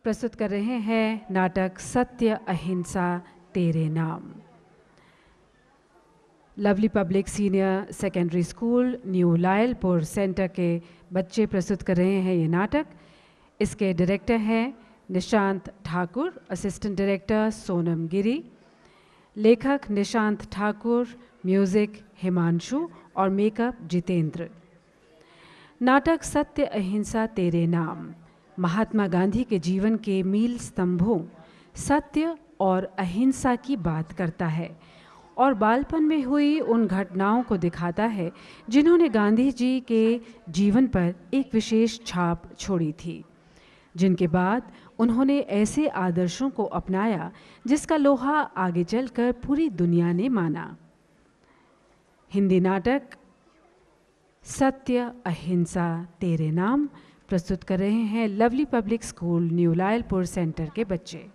प्रस्तुत कर रहे हैं नाटक सत्य अहिंसा तेरे नाम। Lovely public senior secondary school new Lyallpur centre के बच्चे प्रस्तुत कर रहे हैं ये नाटक। इसके डायरेक्टर हैं निशांत ठाकुर, असिस्टेंट डायरेक्टर सोनम गिरी, लेखक निशांत ठाकुर, म्यूज़िक हिमांशु और मेकअप जितेंद्र। नाटक सत्य अहिंसा तेरे नाम महात्मा गांधी के जीवन के मील स्तंभों सत्य और अहिंसा की बात करता है और बालपन में हुई उन घटनाओं को दिखाता है जिन्होंने गांधी जी के जीवन पर एक विशेष छाप छोड़ी थी, जिनके बाद उन्होंने ऐसे आदर्शों को अपनाया जिसका लोहा आगे चलकर पूरी दुनिया ने माना। हिंदी नाटक सत्य अहिंसा तेरे नाम प्रस्तुत कर रहे हैं lovely public school new Lyallpur centre के बच्चे।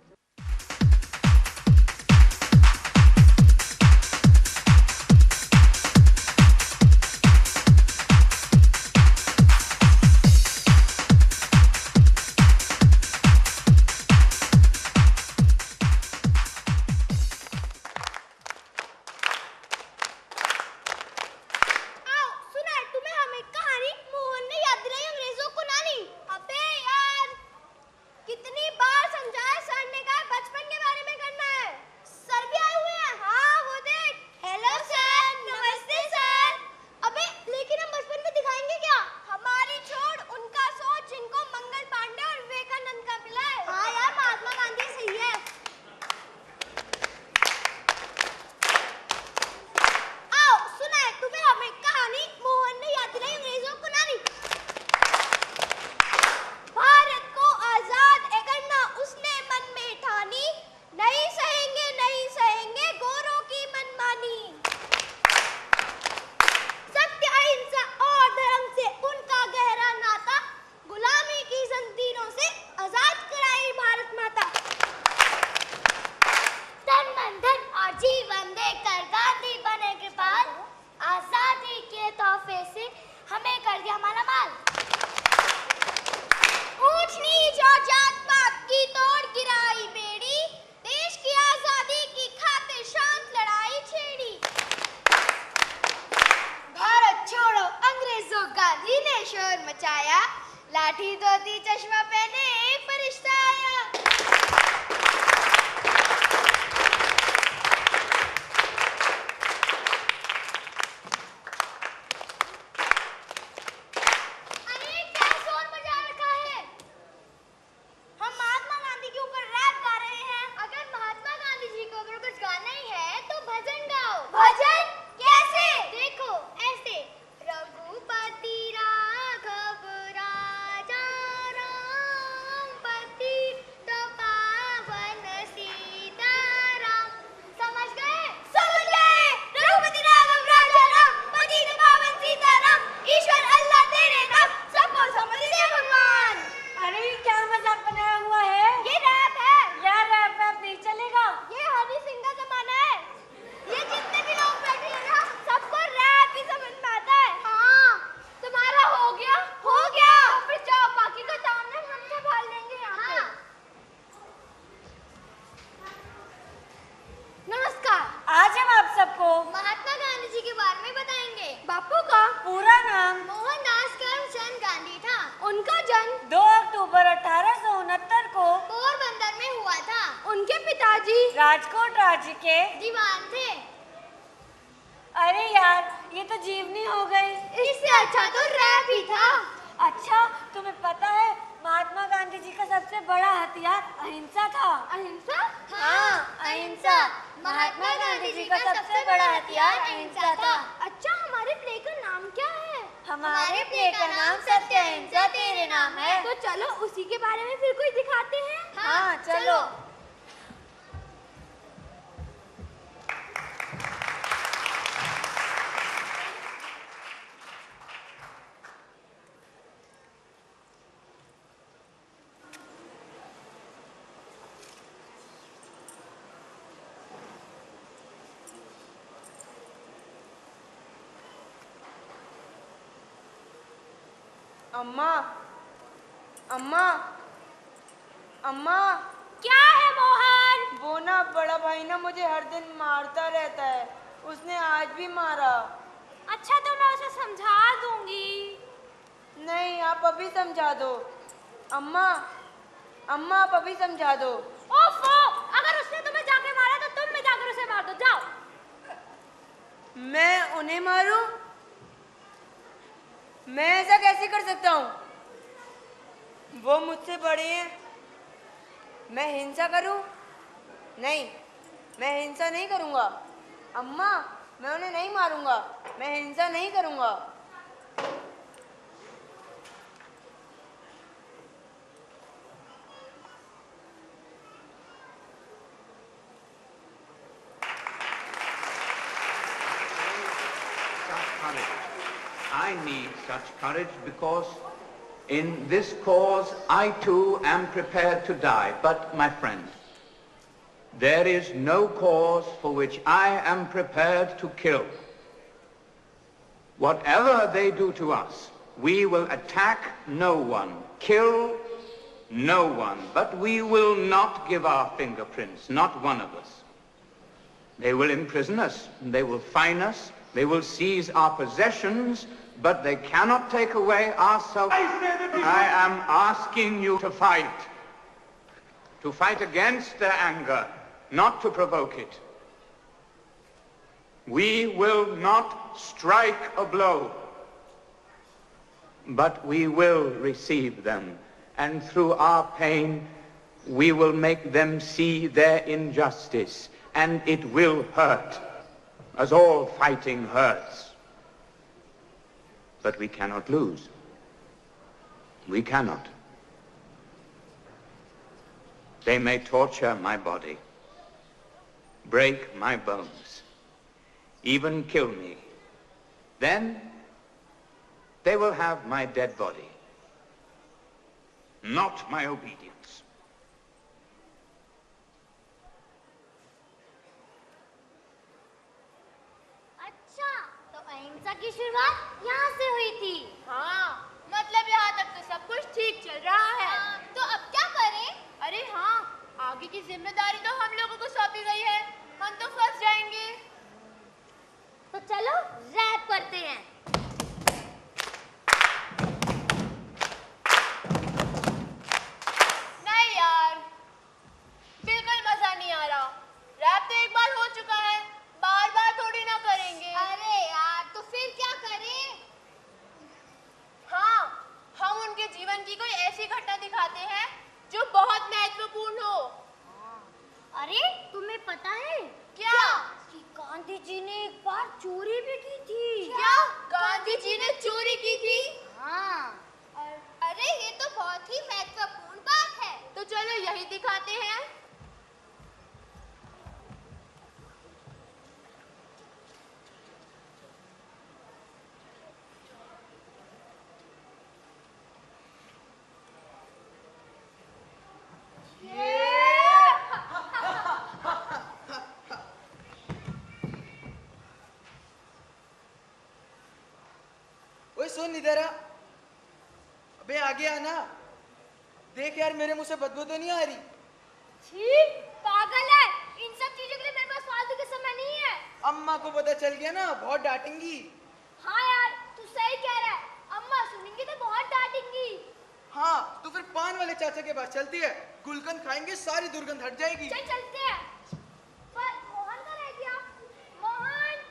लाठी धोती चश्मा पहने एक फरिश्ता आया। अरे क्या शोर मचा रखा है? हम महात्मा गांधी के ऊपर रैप गा रहे हैं। अगर महात्मा गांधी जी के ऊपर कुछ गाना ही है तो भजन गाओ। भजन कैसे? देखो ऐसे, रघुपति राघव राजा राम पति तो पावन सीताराम। समझ गए? समझ गए। रघुपति राघव राजा राम पति तो पावन सीताराम, ईश्वर अल्लाह तेरे नाम सबको समझ दे भगवान। अरे क्या मजाक बनाया हुआ है? ये रैप है। यार रैप नहीं चलेगा। ये हनी सिंह का जमाना है। ये जितने भी लोग बैठे हैं ना, सबको रैप ही समझ में आता है। हाँ, तुम्हारा हो गया? हो गया। तो फिर जाओ, बाकी का सामने हम संभाल लेंगे यहाँ पे। नमस्कार। आज हम आप सबको महात्मा गांधी जी के बारे में बताएंगे। बापू का पूरा नाम मोहनदास करमचंद गांधी था। उनका जन्म 2 अक्टूबर 1869 को पोरबंदर में हुआ था। उनके पिताजी राजकोट राज्य के दीवान थे। अरे यार, ये तो जीवनी हो गई। इससे अच्छा तो रैप ही था। अच्छा, तुम्हें पता है महात्मा गांधी जी का सबसे बड़ा हथियार अहिंसा था। अहिंसा? हाँ, अहिंसा। महात्मा गांधी जी का सबसे बड़ा हथियार अहिंसा था। अच्छा, हमारे प्ले का नाम क्या है? हमारे प्ले का नाम सत्य अहिंसा तेरे नाम है। तो चलो उसी के बारे में फिर कोई दिखाते हैं। हाँ, चलो। अम्मा, अम्मा, अम्मा। क्या है मोहन? वो ना बड़ा भाई ना मुझे हर दिन मारता रहता है, उसने आज भी मारा। अच्छा तो मैं उसे समझा दूंगी। नहीं, आप अभी समझा दो। अम्मा, अम्मा आप अभी समझा दो। ओफो, अगर उसने तुम्हें जाके मारा तो तुम भी जाकर उसे मार दो, जाओ। मैं उन्हें मारूं? मैं ऐसा कैसे कर सकता हूँ? वो मुझसे बड़े हैं। मैं हिंसा करूं? नहीं, मैं हिंसा नहीं करूंगा। अम्मा, मैं उन्हें नहीं मारूंगा, मैं हिंसा नहीं करूंगा। I need such courage because in this cause I too am prepared to die. But my friend, there is no cause for which I am prepared to kill. Whatever they do to us, we will attack no one, kill no one, but we will not give our fingerprints, not one of us. They will imprison us, they will fine us, they will seize our possessions, but they cannot take away our self. I am asking you to fight against their anger, not to provoke it. We will not strike a blow, but we will receive them, and through our pain, we will make them see their injustice, and it will hurt, as all fighting hurts. But we cannot lose. We cannot. They may torture my body, break my bones, even kill me. Then they will have my dead body, not my obedience. अच्छा, तो अहिंसा की शुरुआत यहाँ से हुई थी। हाँ, मतलब यहाँ तक तो सब कुछ ठीक चल रहा है। तो अब क्या करें? अरे हाँ, आगे की जिम्मेदारी तो हम लोगों को सौंपी गई है, हम तो फंस जाएंगे। तो चलो रैप करते हैं। नहीं यार, बिल्कुल मजा नहीं आ रहा। रैप तो एक बार हो चुका है, बार बार थोड़ी ना करेंगे। अरे यार, तो फिर क्या करें? हाँ, हम उनके जीवन की कोई ऐसी घटना दिखाते हैं जो बहुत महत्वपूर्ण हो। अरे तुम्हें पता है क्या? कि गांधी जी ने एक बार चोरी भी की थी। क्या गांधी जी ने चोरी की थी? हाँ। अरे ये तो बहुत ही महत्वपूर्ण बात है। तो चलो यही दिखाते हैं। ओए सुन इधर आ। अबे आगे आना। देख यार मेरे मुंह से बदबू तो नहीं आ रही? छी, पागल है। इन सब चीजों के लिए मेरे पास फालतू का समय नहीं है। अम्मा को पता चल गया ना, बहुत डांटेंगी। हाँ यार, तू सही कह रहा है। अम्मा सुनेंगी तो बहुत डांटेंगी। हाँ, तो फिर पान वाले चाचा के पास चलती है, गुलकंद खाएंगे, सारी दुर्गंध हट जाएगी। चल चलते हैं। पर मोहन का रह गया। मोहन।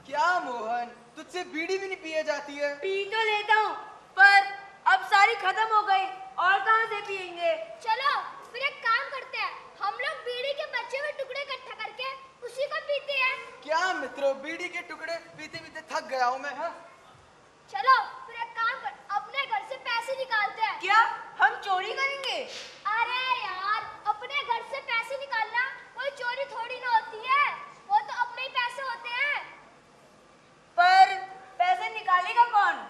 क्या मोहन, तुझसे बीड़ी भी नहीं पिए जाती है? पी तो लेता हूँ, पर अब सारी खत्म हो गई और कहाँ से पियेंगे? चलो फिर एक काम करते हैं, हम लोग बीड़ी के बचे हुए टुकड़े इकट्ठा करके उसी को पीते हैं। क्या मित्रों, बीड़ी के टुकड़े पीते पीते थक गया हूँ मैं। हाँ चलो फिर एक काम कर, अपने घर से पैसे निकालते हैं। क्या हम चोरी करेंगे? अरे यार, अपने घर से पैसे निकालना कोई चोरी थोड़ी ना होती है, वो तो अपने ही पैसे होते हैं। पर पैसे निकालेगा कौन?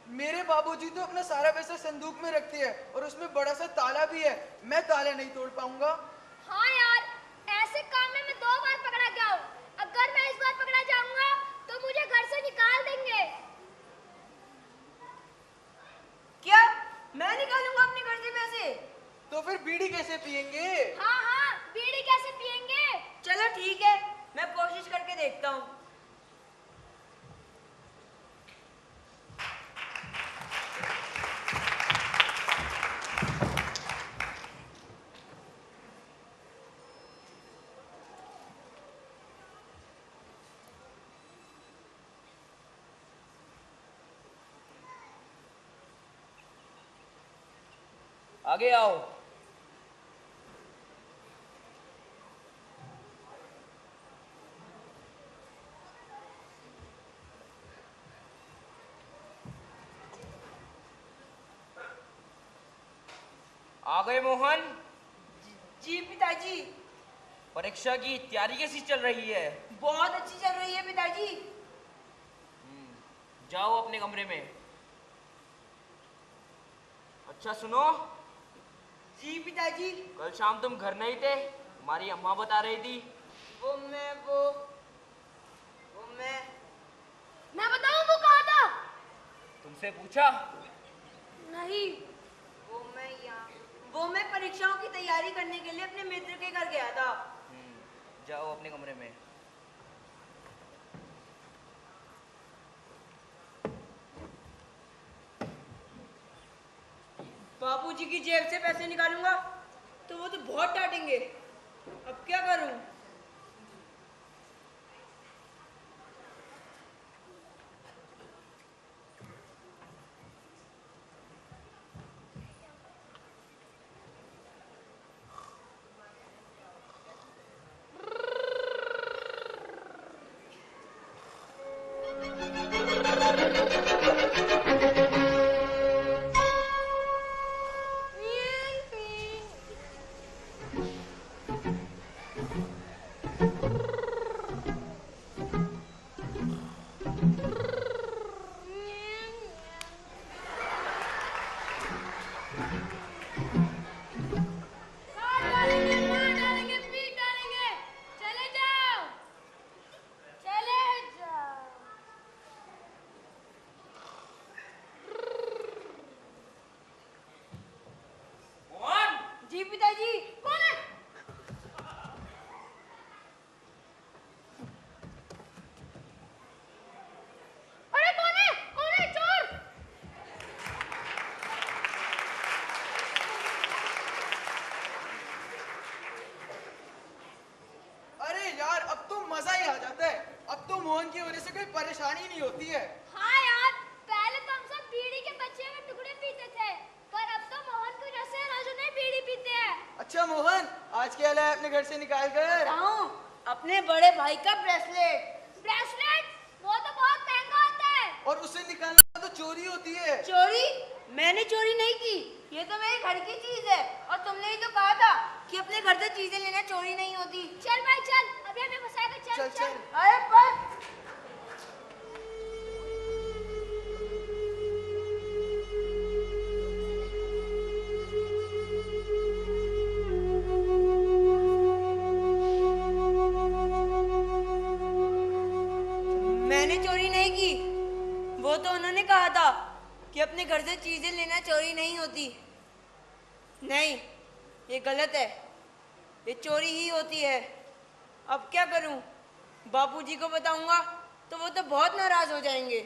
मेरे बाबूजी तो अपना सारा पैसा संदूक में रखते हैं और उसमें बड़ा सा ताला भी है, मैं ताला नहीं तोड़ पाऊंगा। हाँ यार, ऐसे काम में मैं 2 बार पकड़ा गया हूँ। अगर मैं इस बार पकड़ा जाऊंगा तो मुझे घर से निकाल देंगे। मैं निकालूंगा अपने घर से पैसे। तो फिर बीड़ी कैसे पियेंगे? हाँ हाँ, बीड़ी कैसे पियेंगे? चलो ठीक है, मैं कोशिश करके देखता हूँ। आगे आओ। आ गए मोहन? जी पिताजी। परीक्षा की तैयारी कैसी चल रही है? बहुत अच्छी चल रही है पिताजी। जाओ अपने कमरे में। अच्छा सुनो, जी पिताजी। कल शाम तुम घर नहीं थे, हमारी अम्मा बता रही थी। वो मैं बताऊं वो कहाँ था? तुमसे पूछा? नहीं। वो मैं परीक्षाओं की तैयारी करने के लिए अपने मित्र के घर गया था। जाओ अपने कमरे में। बापूजी की जेब से पैसे निकालूंगा तो वो तो बहुत डांटेंगे। अब क्या करूं? जी पिताजी। कौन है? अरे कौन है? कौन है? चोर! अरे यार, अब तो मजा ही आ जाता है। अब तो मोहन की वजह से कोई परेशानी नहीं होती है। हाँ यार, पहले तो हम सब बीड़ी के बच्चे में टुकड़े पीते थे, पर अब तो मोहन की वजह से राजू नहीं बीड़ी पीते हैं। अच्छा मोहन, आज क्या लाया अपने घर से निकाल कर? अपने बड़े भाई का ब्रेसलेट। ब्रेसलेट? वो तो बहुत महंगा होता है। और उसे निकालना तो चोरी होती है। चोरी? मैंने चोरी नहीं की, ये तो मेरे घर की चीज है। और तुमने ही तो कहा था कि अपने घर से चीजें लेना चोरी नहीं होती। चल भाई चल, अभी हमें फंसाएगा। चल चल चल, चल। अरे पर मैंने चोरी नहीं की, वो तो उन्होंने कहा था कि अपने घर से चीजें लेना चोरी नहीं होती। नहीं, ये गलत है, ये चोरी ही होती है। अब क्या करूं? बापूजी को बताऊंगा तो वो तो बहुत नाराज हो जाएंगे।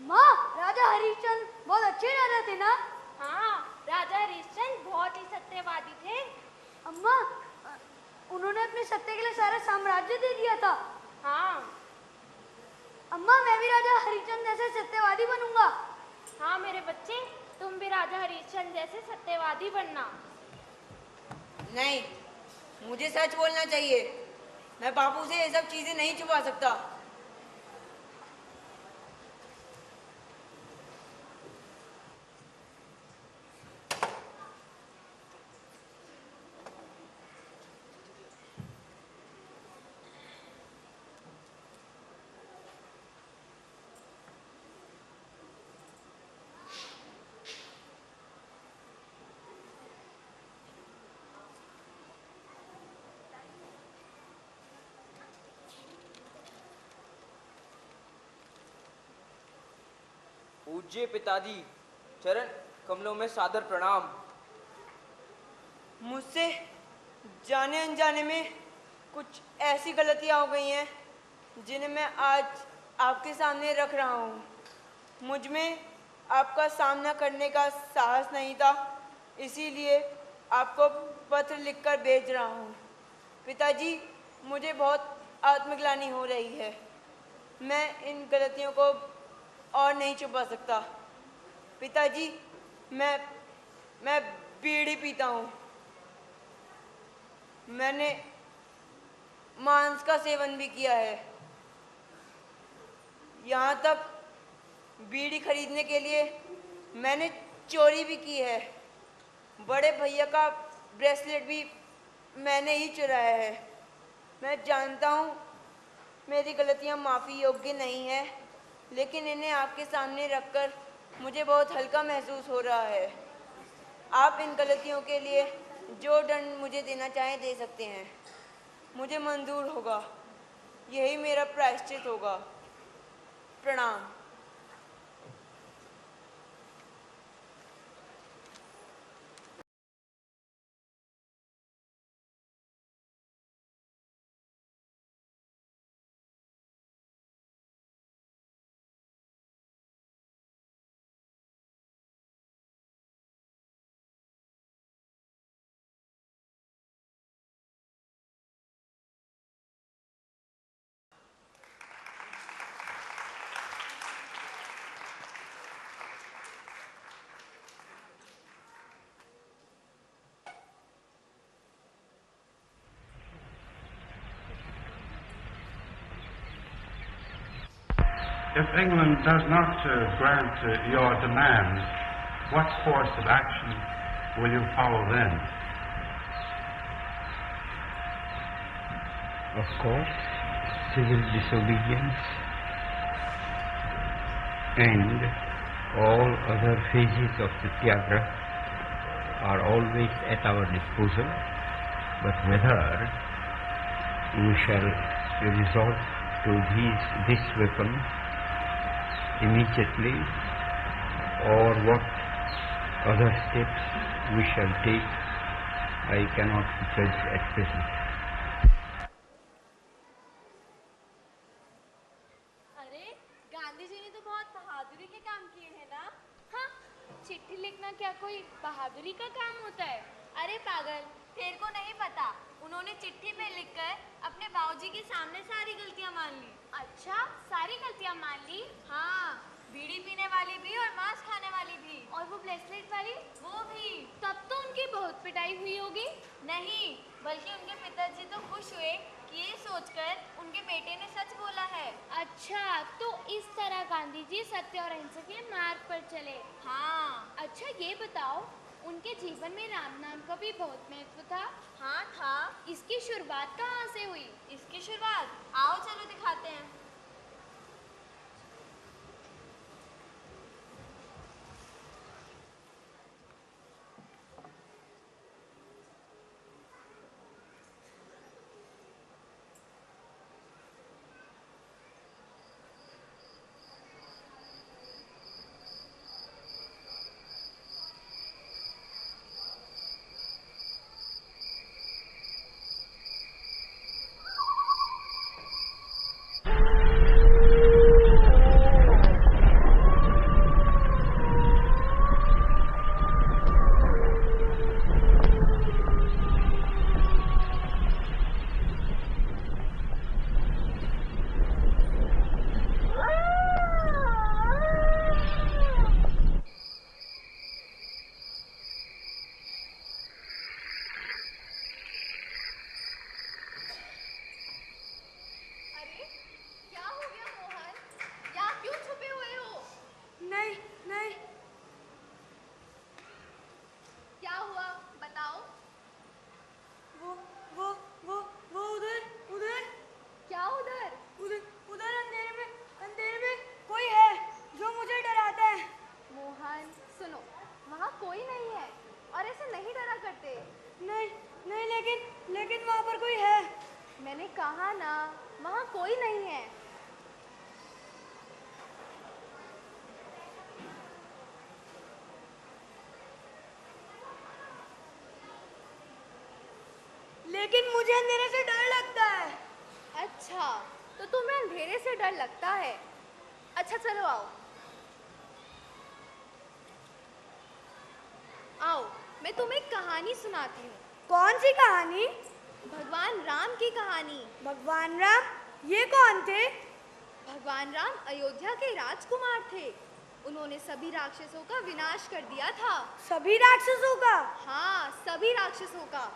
माँ, राजा हरिश्चंद्र बहुत अच्छे राजा थे ना? हाँ, राजा हरिश्चंद्र बहुत ही सत्यवादी थे। अम्मा, उन्होंने अपने सत्य के लिए सारा साम्राज्य दे दिया था। हाँ। अम्मा, मैं भी राजा हरिश्चंद्र जैसे सत्यवादी बनूंगा। हाँ मेरे बच्चे, तुम भी राजा हरिश्चंद्र जैसे सत्यवादी बनना। नहीं, मुझे सच बोलना चाहिए। मैं बापू से ये सब चीजें नहीं छुपा सकता। पूज्य पिताजी, चरण कमलों में सादर प्रणाम। मुझसे जाने अनजाने में कुछ ऐसी गलतियां हो गई हैं जिन्हें मैं आज आपके सामने रख रहा हूँ। मुझ में आपका सामना करने का साहस नहीं था, इसीलिए आपको पत्र लिखकर भेज रहा हूँ। पिताजी, मुझे बहुत आत्मग्लानि हो रही है। मैं इन गलतियों को और नहीं छुपा सकता। पिताजी, मैं बीड़ी पीता हूँ। मैंने मांस का सेवन भी किया है। यहाँ तक बीड़ी खरीदने के लिए मैंने चोरी भी की है। बड़े भैया का ब्रेसलेट भी मैंने ही चुराया है। मैं जानता हूँ मेरी गलतियाँ माफ़ी योग्य नहीं है, लेकिन इन्हें आपके सामने रखकर मुझे बहुत हल्का महसूस हो रहा है। आप इन गलतियों के लिए जो दंड मुझे देना चाहें दे सकते हैं, मुझे मंजूर होगा। यही मेरा प्रायश्चित होगा। प्रणाम। If England does not grant your demands, what course of action will you follow then? Of course, civil disobedience and all other phases of Satyagraha are always at our disposal, but whether we shall resort to this weapon immediately or what other steps we shall take, I cannot judge at present. अरे गांधी जी ने तो बहुत बहादुरी के काम किए हैं ना? हाँ, चिट्ठी लिखना क्या कोई बहादुरी का काम होता है? अरे पागल, तेरे को नहीं पता। उन्होंने चिट्ठी में लिखकर अपने बाबूजी के सामने सारी गलतियां मान ली। अच्छा, सारी गलतियां मान ली? हाँ, बीड़ी पीने वाली भी और मांस खाने वाली भी। और वो ब्रेसलेट वाली? वो भी। तब तो उनकी बहुत पिटाई हुई होगी। नहीं, बल्कि उनके पिताजी तो खुश हुए कि ये सोचकर उनके बेटे ने सच बोला है। अच्छा, तो इस तरह गांधी जी सत्य और अहिंसा के मार्ग पर चले। हाँ। अच्छा, ये बताओ, उनके जीवन में राम नाम का भी बहुत महत्व था। हाँ था। इसकी शुरुआत कहाँ से हुई? इसकी शुरुआत आओ चलो दिखाते हैं। लेकिन मुझे अंधेरे से डर लगता है। अच्छा, तो तुम्हें अंधेरे से डर लगता है। अच्छा चलो आओ आओ, मैं तुम्हें एक कहानी सुनाती हूँ। कौन सी कहानी? भगवान राम की कहानी। भगवान राम? ये कौन थे? भगवान राम अयोध्या के राजकुमार थे। उन्होंने सभी राक्षसों का विनाश कर दिया था। सभी राक्षसों का? हाँ, सभी राक्षसों का।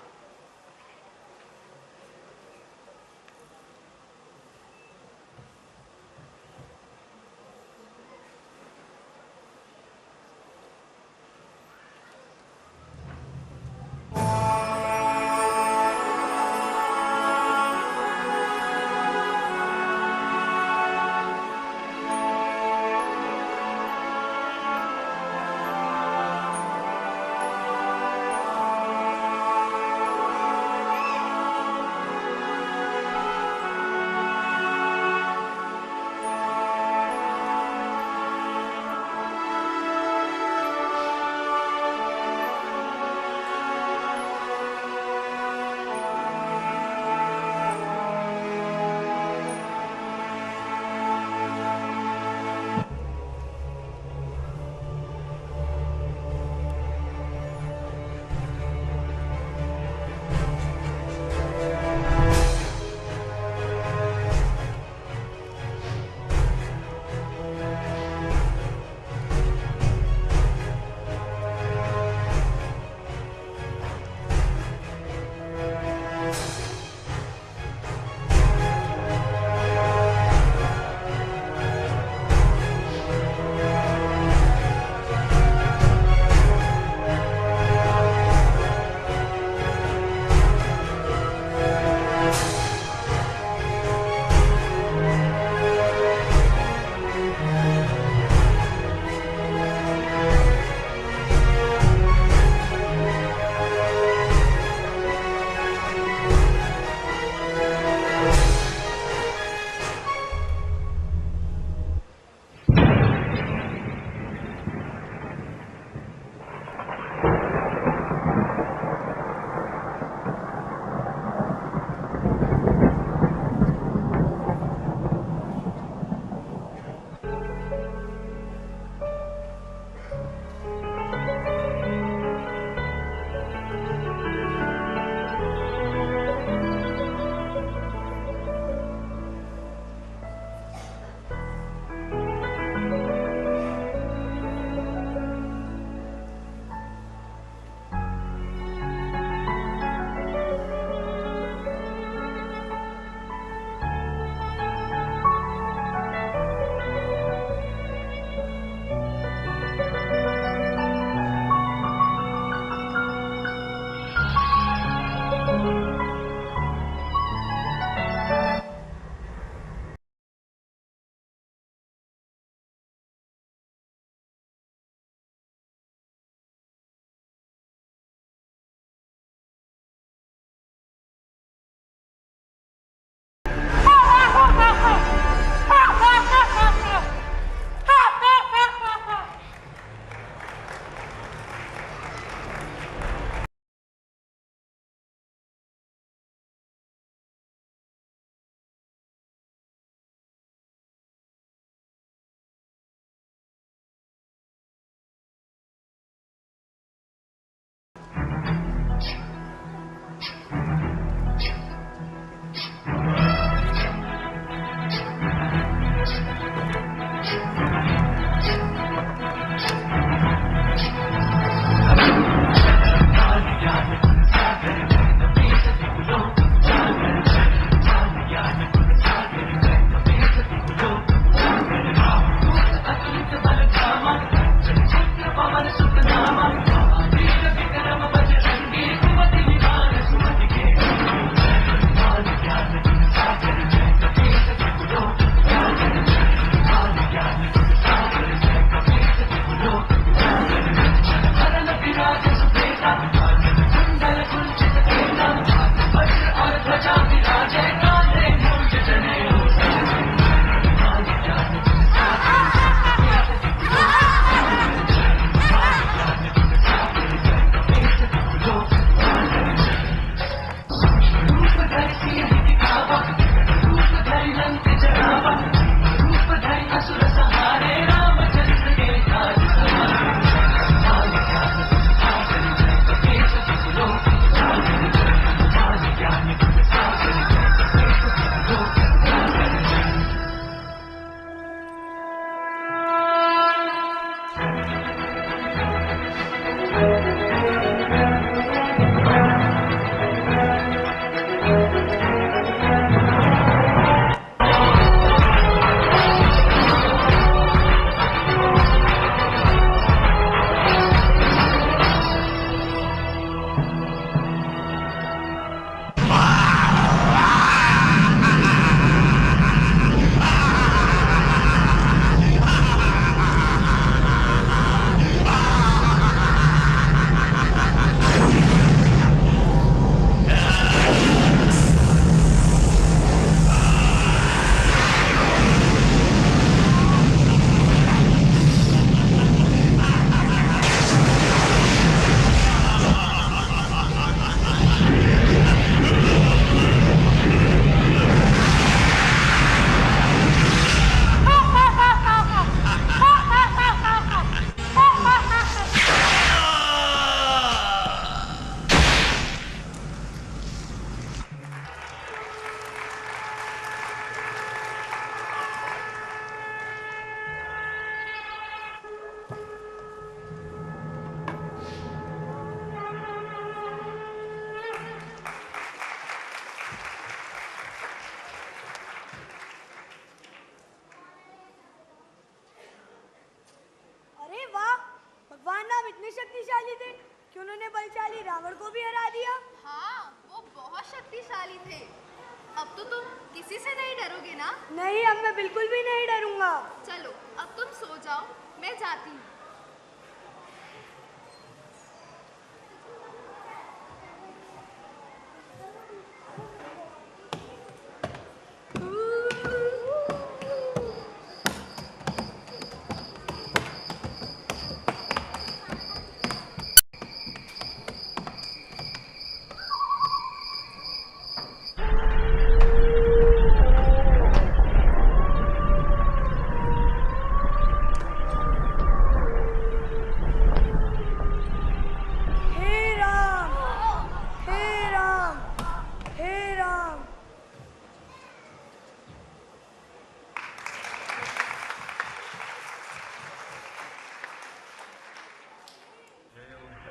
नाम इतने शक्तिशाली थे कि उन्होंने बलशाली रावण को भी हरा दिया। हाँ, वो बहुत शक्तिशाली थे। अब तो तुम किसी से नहीं डरोगे ना? नहीं, अब मैं बिल्कुल भी नहीं डरूंगा। चलो अब तुम सो जाओ, मैं जाती हूँ।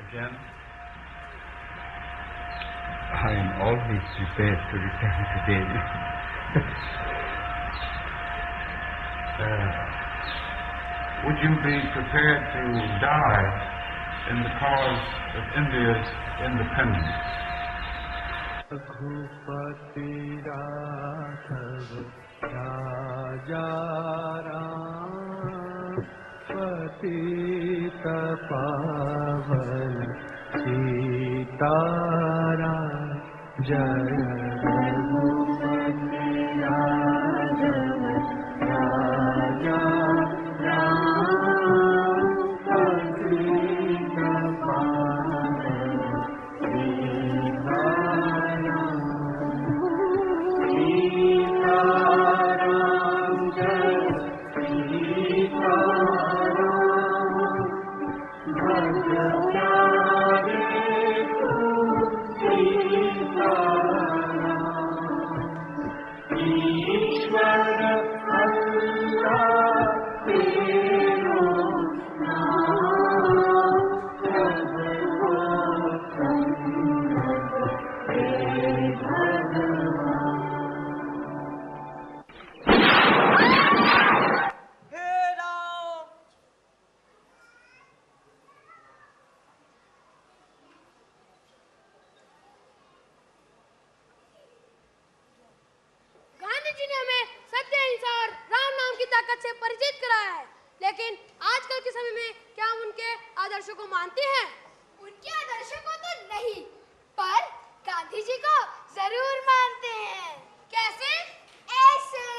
Again, I am always prepared to return today. would you be prepared to die in the cause of India's independence? Raghupati Raghav राजा राम पतित पावन सीताराम जय रघुपति राघव राजा राम पतित पावन सीताराम जय सीताराम भज प्यारे को सीताराम ईश्वर अल्लाह तेरो नाम गांधी जी ने हमें सत्य, अहिंसा और राम नाम की ताकत से परिचित कराया है, लेकिन आजकल के समय में क्या हम उनके आदर्शों को मानते हैं? उनके आदर्शों को तो नहीं, पर गांधी जी को जरूर मानते हैं। कैसे? ऐसे।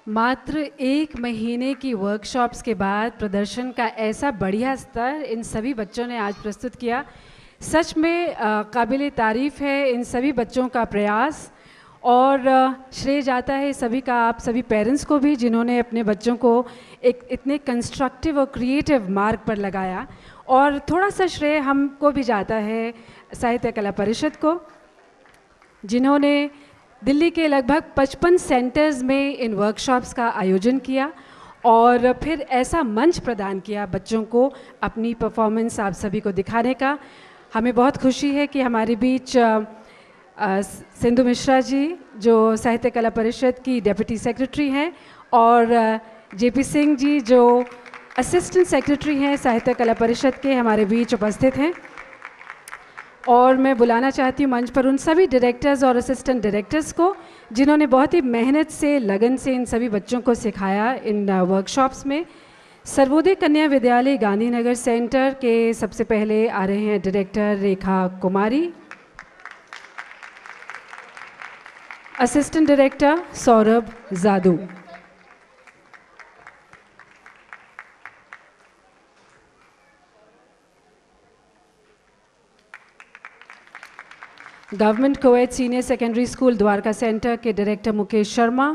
मात्र 1 महीने की वर्कशॉप्स के बाद प्रदर्शन का ऐसा बढ़िया स्तर इन सभी बच्चों ने आज प्रस्तुत किया। सच में काबिल तारीफ़ है इन सभी बच्चों का प्रयास, और श्रेय जाता है सभी का, आप सभी पेरेंट्स को भी, जिन्होंने अपने बच्चों को एक इतने कंस्ट्रक्टिव और क्रिएटिव मार्ग पर लगाया। और थोड़ा सा श्रेय हमको भी जाता है साहित्य कला परिषद को, जिन्होंने दिल्ली के लगभग 55 सेंटर्स में इन वर्कशॉप्स का आयोजन किया और फिर ऐसा मंच प्रदान किया बच्चों को अपनी परफॉर्मेंस आप सभी को दिखाने का। हमें बहुत खुशी है कि हमारे बीच सिंधु मिश्रा जी, जो साहित्य कला परिषद की डेप्यूटी सेक्रेटरी हैं, और जेपी सिंह जी, जो असिस्टेंट सेक्रेटरी हैं साहित्य कला परिषद के, हमारे बीच उपस्थित हैं। और मैं बुलाना चाहती हूँ मंच पर उन सभी डायरेक्टर्स और असिस्टेंट डायरेक्टर्स को जिन्होंने बहुत ही मेहनत से, लगन से इन सभी बच्चों को सिखाया इन वर्कशॉप्स में। सर्वोदय कन्या विद्यालय गांधीनगर सेंटर के सबसे पहले आ रहे हैं डायरेक्टर रेखा कुमारी, असिस्टेंट डायरेक्टर सौरभ जादू। Government coed senior secondary school Dwarka centre के डायरेक्टर मुकेश शर्मा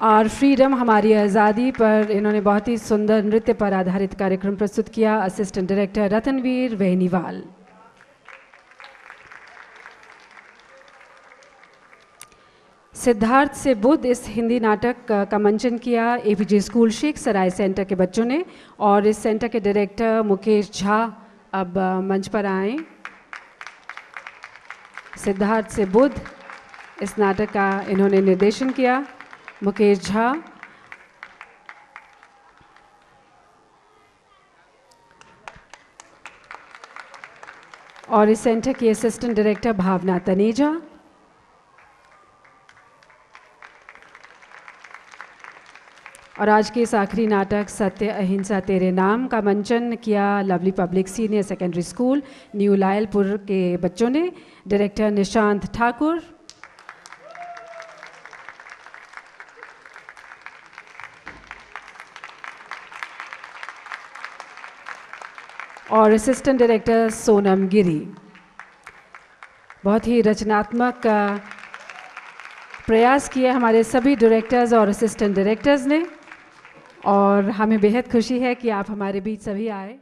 और फ्रीडम हमारी आज़ादी पर इन्होंने बहुत ही सुंदर नृत्य पर आधारित कार्यक्रम प्रस्तुत किया, असिस्टेंट डायरेक्टर रतनवीर वेहनीवाल। सिद्धार्थ से बुद्ध इस हिंदी नाटक का मंचन किया एपीजे स्कूल शेख सराय सेंटर के बच्चों ने और इस सेंटर के डायरेक्टर मुकेश झा अब मंच पर आए। सिद्धार्थ से बुद्ध इस नाटक का इन्होंने निर्देशन किया, मुकेश झा। और इस सेंटर की असिस्टेंट डायरेक्टर भावना तनेजा। और आज के इस आखिरी नाटक सत्य अहिंसा तेरे नाम का मंचन किया lovely public senior secondary school new Lyallpur के बच्चों ने, डायरेक्टर निशांत ठाकुर। और असिस्टेंट डायरेक्टर सोनम गिरी। बहुत ही रचनात्मक प्रयास किए हमारे सभी डायरेक्टर्स और असिस्टेंट डायरेक्टर्स ने और हमें बेहद खुशी है कि आप हमारे बीच सभी आए।